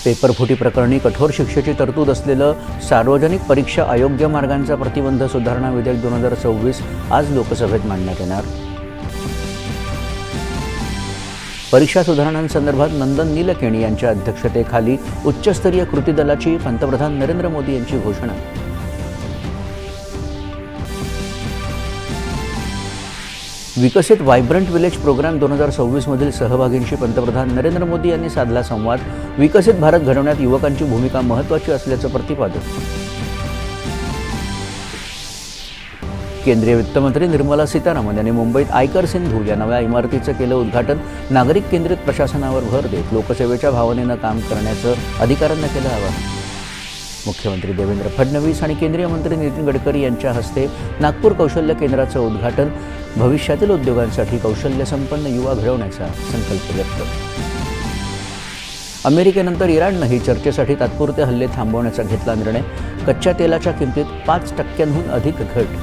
पेपरफुटी प्रकरणी कठोर शिक्षेची तरतूद असलेलं सार्वजनिक परीक्षा अयोग्य मार्गांचा प्रतिबंध सुधारणा विधेयक 2026 आज लोकसभेत मांडण्यात येणार. परीक्षा सुधारणांसंदर्भात नंदन नीलकेणी यांच्या अध्यक्षतेखाली उच्चस्तरीय कृती दलाची पंतप्रधान नरेंद्र मोदी यांची घोषणा. विकसित व्हायब्रंट विलेज प्रोग्राम 2026 मधील सहभागींशी पंतप्रधान नरेंद्र मोदी यांनी साधला संवाद. विकसित भारत घडवण्यात युवकांची भूमिका महत्त्वाची असल्याचं प्रतिपादन. केंद्रीय वित्तमंत्री निर्मला सीतारामन यांनी मुंबईत आयकर सिंधू या नव्या इमारतीचं केलं उद्घाटन. नागरिक केंद्रित प्रशासनावर भर देत लोकसेवेच्या भावनेनं काम करण्याचं अधिकाऱ्यांना केलं आवाहन. मुख्यमंत्री देवेंद्र फडणवीस आणि केंद्रीय मंत्री नितीन गडकरी यांच्या हस्ते नागपूर कौशल्य केंद्राचं उद्घाटन. भविष्यातील उद्योगांसाठी कौशल्यसंपन्न युवा घडवण्याचा संकल्प व्यक्त. अमेरिकेनंतर इराणनंही चर्चेसाठी तात्पुरते हल्ले थांबवण्याचा घेतला निर्णय. कच्च्या तेलाच्या किमतीत 5% अधिक घट.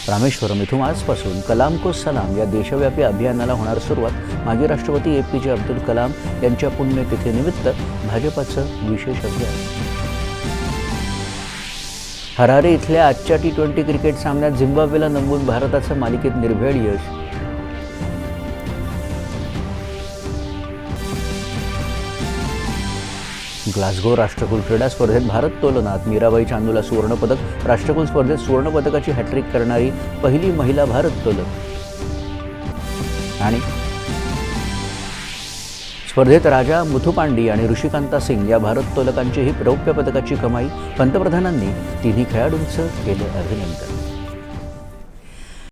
रामेश्वरम इथून आजपासून कलाम को सलाम या देशव्यापी अभियानाला होणार सुरुवात. माजी राष्ट्रपती APJ अब्दुल कलाम यांच्या पुण्यतिथीनिमित्त भाजपाचं विशेष अभियान. हरारे इथल्या आजच्या T20 क्रिकेट सामन्यात झिम्बाब्वेला नमवून भारताचं मालिकेत निर्भेळ यश. ग्लासगो राष्ट्रकुल क्रीडा स्पर्धेत भारत्तोलनात मीराबाई चांदूला सुवर्णपदक. राष्ट्रकुल स्पर्धेत सुवर्णपदकाची हॅट्रिक करणारी पहिली महिला भारत्तोलक. आणि स्पर्धेत राजा मुथुपांडी आणि ऋषिकांता सिंग या भारत्तोलकांचीही रौप्य पदकाची कमाई. पंतप्रधानांनी तिन्ही खेळाडूंचं केलं अभिनंदन.